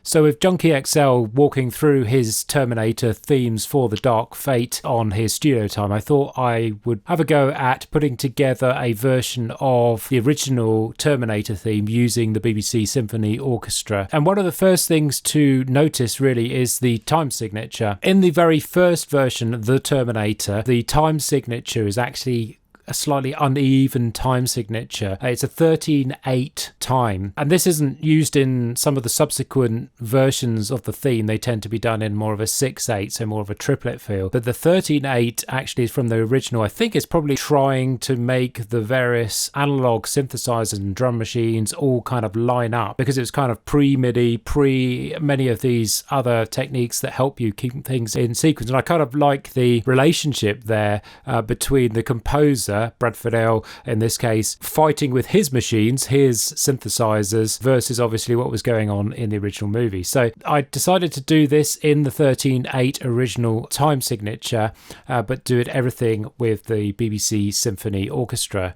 So with Junkie XL walking through his Terminator themes for The Dark Fate on his studio time, I thought I would have a go at putting together a version of the original Terminator theme using the BBC Symphony Orchestra. And one of the first things to notice really is the time signature. In the very first version of the Terminator, the time signature is actually a slightly uneven time signature. It's a 13/8 time, and this isn't used in some of the subsequent versions of the theme. They tend to be done in more of a 6/8, so more of a triplet feel. But the 13/8 actually is from the original. I think it's probably trying to make the various analog synthesizers and drum machines all kind of line up, because it's kind of pre-MIDI, pre-many of these other techniques that help you keep things in sequence. And I kind of like the relationship there between the composer, Bradford L, in this case, fighting with his machines, his synthesizers, versus obviously what was going on in the original movie. So I decided to do this in the 13/8 original time signature, but do it everything with the BBC Symphony Orchestra.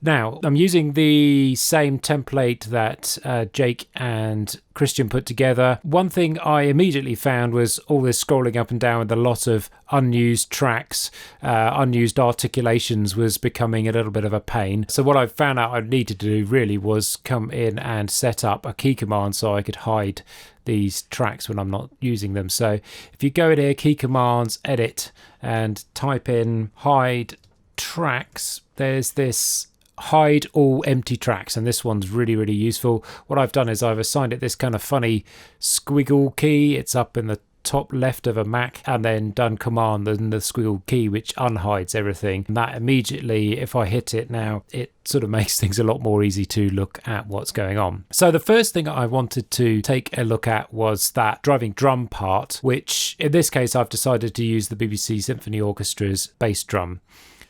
Now, I'm using the same template that Jake and Christian put together. One thing I immediately found was all this scrolling up and down with a lot of unused tracks, unused articulations was becoming a little bit of a pain. So what I found out I needed to do really was come in and set up a key command so I could hide these tracks when I'm not using them. So if you go in here, key commands, edit, and type in hide tracks, there's this hide all empty tracks, and this one's really, really useful. What I've done is I've assigned it this kind of funny squiggle key. It's up in the top left of a Mac, and then done command and the squiggle key, which unhides everything. And that immediately, if I hit it now, it sort of makes things a lot more easy to look at what's going on. So the first thing I wanted to take a look at was that driving drum part, which in this case I've decided to use the BBC Symphony Orchestra's bass drum.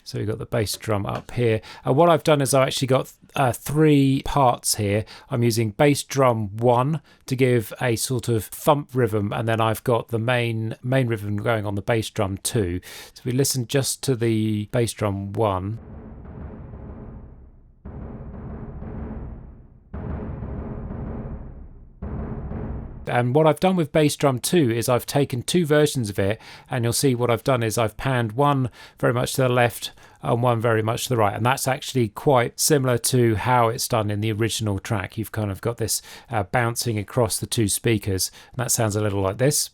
So we've got the bass drum up here. And what I've done is I've actually got 3 parts here. I'm using bass drum 1 to give a sort of thump rhythm, and then I've got the main rhythm going on the bass drum 2. So we listen just to the bass drum 1. And what I've done with bass drum 2 is I've taken 2 versions of it, and you'll see what I've done is I've panned one very much to the left and one very much to the right, and that's actually quite similar to how it's done in the original track. You've kind of got this bouncing across the 2 speakers, and that sounds a little like this.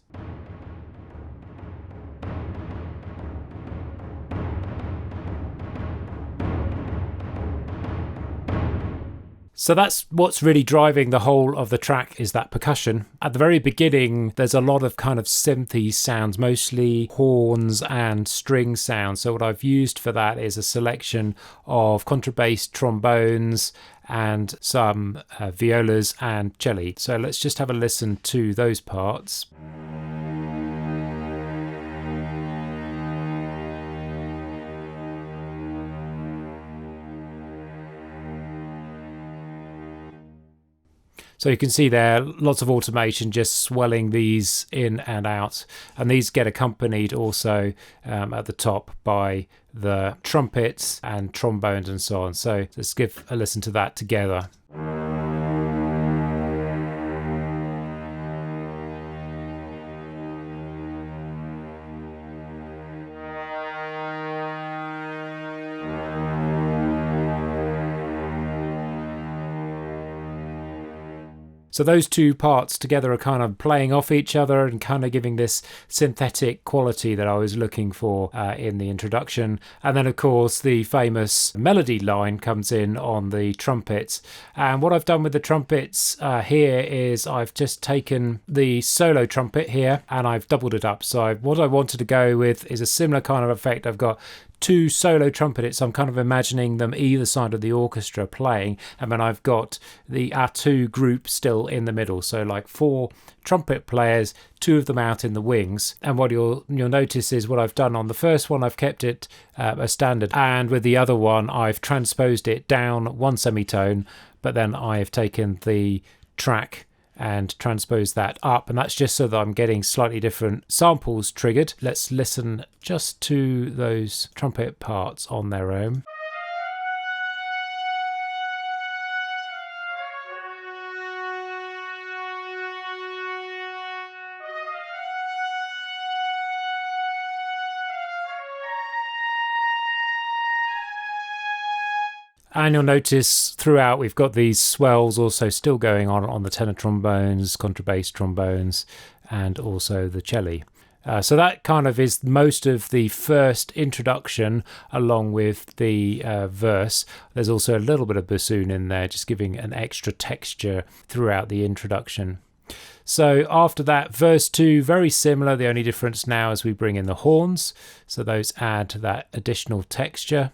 So that's what's really driving the whole of the track, is that percussion. At the very beginning, there's a lot of kind of synthy sounds, mostly horns and string sounds. So what I've used for that is a selection of contrabass, trombones, and some violas and cello. So let's just have a listen to those parts. So you can see there lots of automation just swelling these in and out, and these get accompanied also at the top by the trumpets and trombones and so on. So let's give a listen to that together. So those 2 parts together are kind of playing off each other and kind of giving this synthetic quality that I was looking for in the introduction. And then, of course, the famous melody line comes in on the trumpets. And what I've done with the trumpets here is I've just taken the solo trumpet here and I've doubled it up. So what I wanted to go with is a similar kind of effect. I've got 2 solo trumpets. I'm kind of imagining them either side of the orchestra playing, and then I've got our 2 groups still in the middle. So like 4 trumpet players, 2 of them out in the wings. And what you'll notice is what I've done on the first one, I've kept it a standard, and with the other one I've transposed it down 1 semitone, but then I've taken the track and transpose that up, and that's just so that I'm getting slightly different samples triggered. Let's listen just to those trumpet parts on their own. And you'll notice throughout we've got these swells also still going on the tenor trombones, contrabass trombones, and also the cello. So that kind of is most of the first introduction along with the verse. There's also a little bit of bassoon in there, just giving an extra texture throughout the introduction. So after that, verse 2, very similar. The only difference now is we bring in the horns. So those add that additional texture.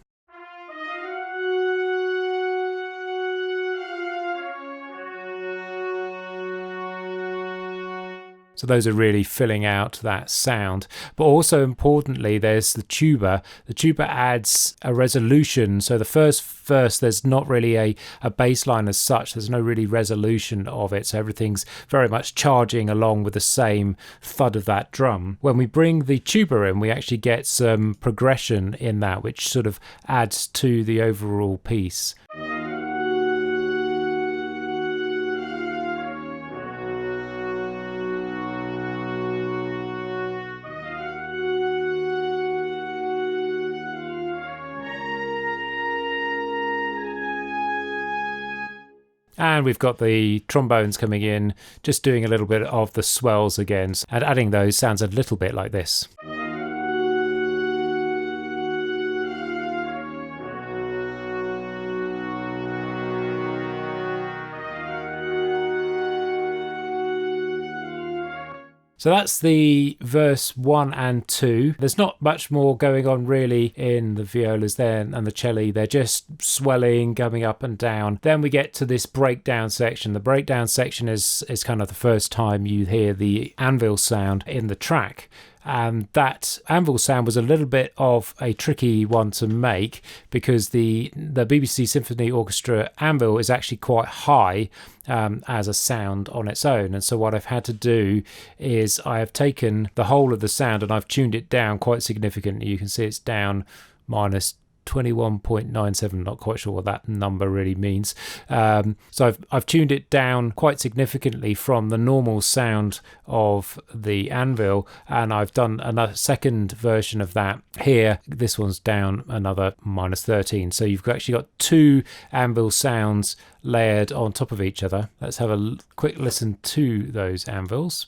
So those are really filling out that sound. But also importantly, there's the tuba. The tuba adds a resolution. So the first verse, there's not really a bass line as such. There's no really resolution of it. So everything's very much charging along with the same thud of that drum. When we bring the tuba in, we actually get some progression in that, which sort of adds to the overall piece. And we've got the trombones coming in, just doing a little bit of the swells again, and adding those sounds a little bit like this. So that's the verse 1 and 2. There's not much more going on really in the violas there and the cello. They're just swelling, going up and down. Then we get to this breakdown section. The breakdown section is kind of the first time you hear the anvil sound in the track. And that anvil sound was a little bit of a tricky one to make because the BBC Symphony Orchestra anvil is actually quite high as a sound on its own. And so what I've had to do is I have taken the whole of the sound and I've tuned it down quite significantly. You can see it's down minus 21.97, not quite sure what that number really means. So I've tuned it down quite significantly from the normal sound of the anvil, and I've done another second version of that here. This one's down another minus 13. So you've actually got two anvil sounds layered on top of each other. Let's have a quick listen to those anvils.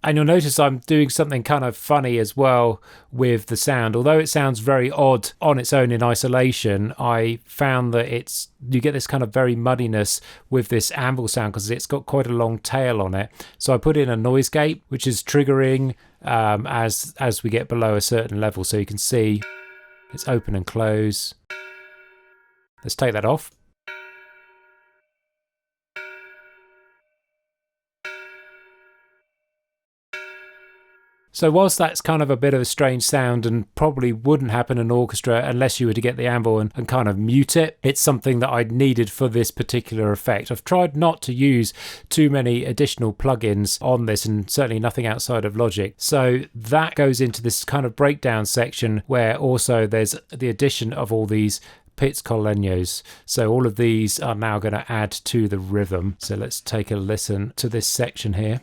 And you'll notice I'm doing something kind of funny as well with the sound. Although it sounds very odd on its own in isolation, I found that you get this kind of very muddiness with this anvil sound because it's got quite a long tail on it. So I put in a noise gate, which is triggering as we get below a certain level. So you can see it's open and close. Let's take that off. So whilst that's kind of a bit of a strange sound and probably wouldn't happen in an orchestra unless you were to get the anvil and kind of mute it, it's something that I needed for this particular effect. I've tried not to use too many additional plugins on this and certainly nothing outside of Logic. So that goes into this kind of breakdown section where also there's the addition of all these pizzicolegnos. So all of these are now going to add to the rhythm. So let's take a listen to this section here.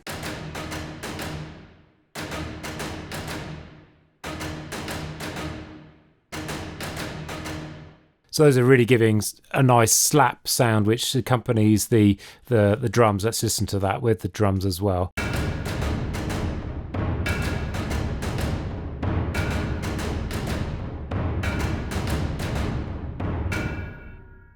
So those are really giving a nice slap sound which accompanies the drums. Let's listen to that with the drums as well.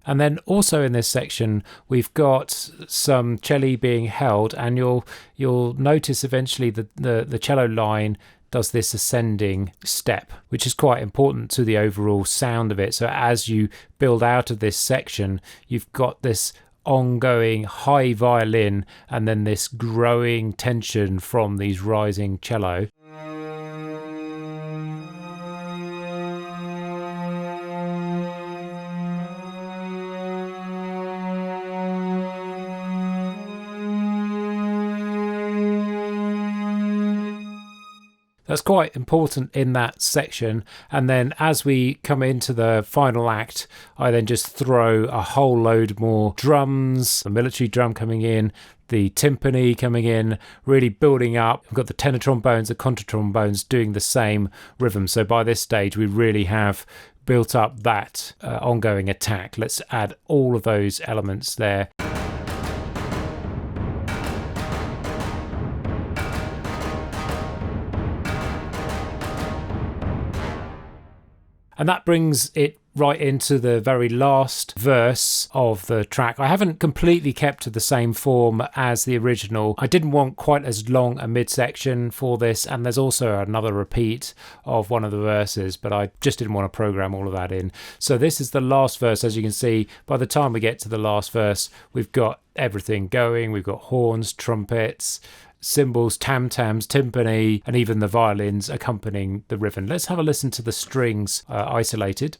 And then also in this section, we've got some cello being held, and you'll notice eventually the cello line does this ascending step, which is quite important to the overall sound of it. So as you build out of this section, you've got this ongoing high violin and then this growing tension from these rising cello. That's quite important in that section. And then as we come into the final act, I then just throw a whole load more drums, the military drum coming in, the timpani coming in, really building up. We've got the tenor trombones, the contratrombones doing the same rhythm. So by this stage, we really have built up that ongoing attack. Let's add all of those elements there. And that brings it right into the very last verse of the track. I haven't completely kept to the same form as the original. I didn't want quite as long a midsection for this, and there's also another repeat of one of the verses, but I just didn't want to program all of that in. So this is the last verse. As you can see, by the time we get to the last verse, we've got everything going. We've got horns, trumpets, cymbals, tam-tams, timpani, and even the violins accompanying the rhythm. Let's have a listen to the strings isolated.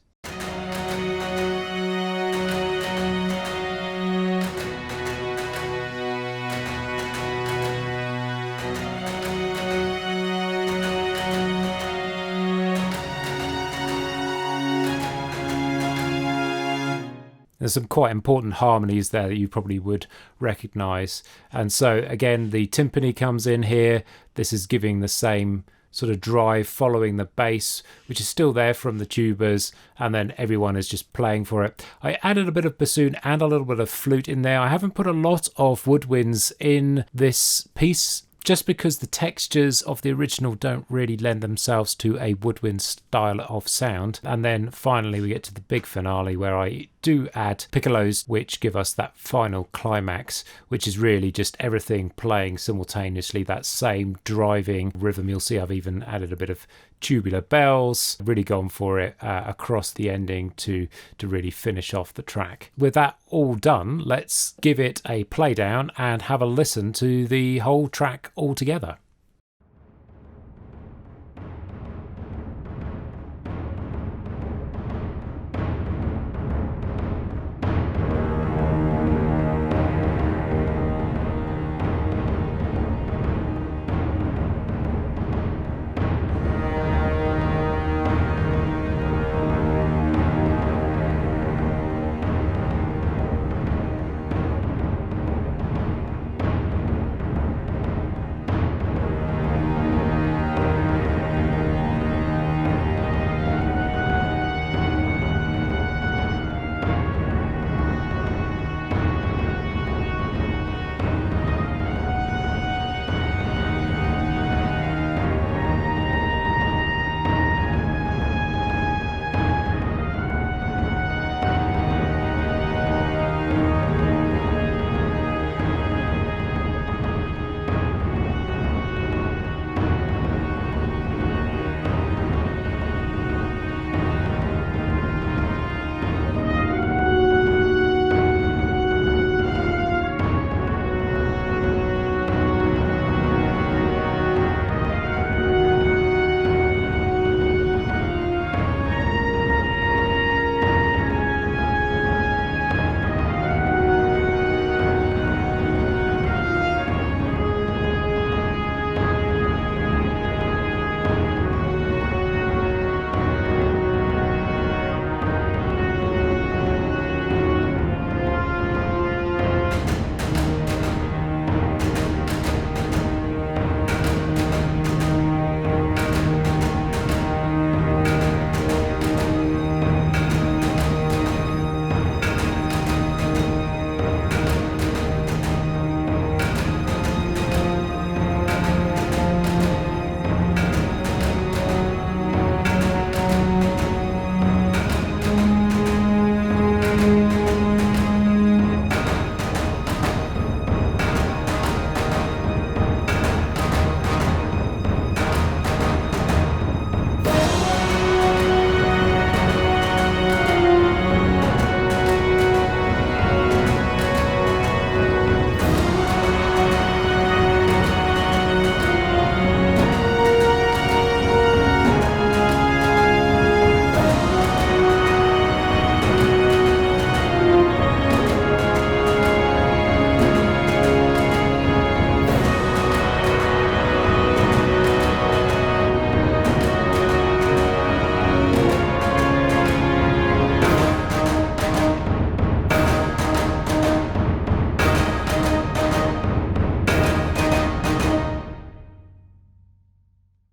There's some quite important harmonies there that you probably would recognize. And so again, the timpani comes in here. This is giving the same sort of drive following the bass, which is still there from the tubas, and then everyone is just playing for it. I added a bit of bassoon and a little bit of flute in there. I haven't put a lot of woodwinds in this piece, just because the textures of the original don't really lend themselves to a woodwind style of sound. And then finally we get to the big finale, where I do add piccolos, which give us that final climax, which is really just everything playing simultaneously, that same driving rhythm. You'll see I've even added a bit of tubular bells, really gone for it across the ending to really finish off the track. With that all done, let's give it a play down and have a listen to the whole track all together.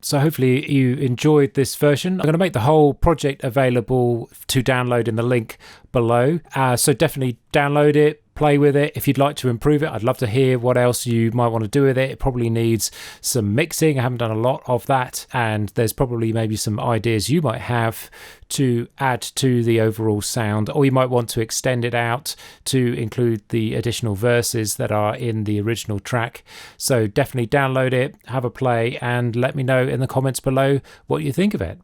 So hopefully you enjoyed this version. I'm going to make the whole project available to download in the link below. So definitely download it, play with it. If you'd like to improve it, I'd love to hear what else you might want to do with it. It probably needs some mixing. I haven't done a lot of that, and there's probably maybe some ideas you might have to add to the overall sound, or you might want to extend it out to include the additional verses that are in the original track. So definitely download it, have a play, and let me know in the comments below what you think of it.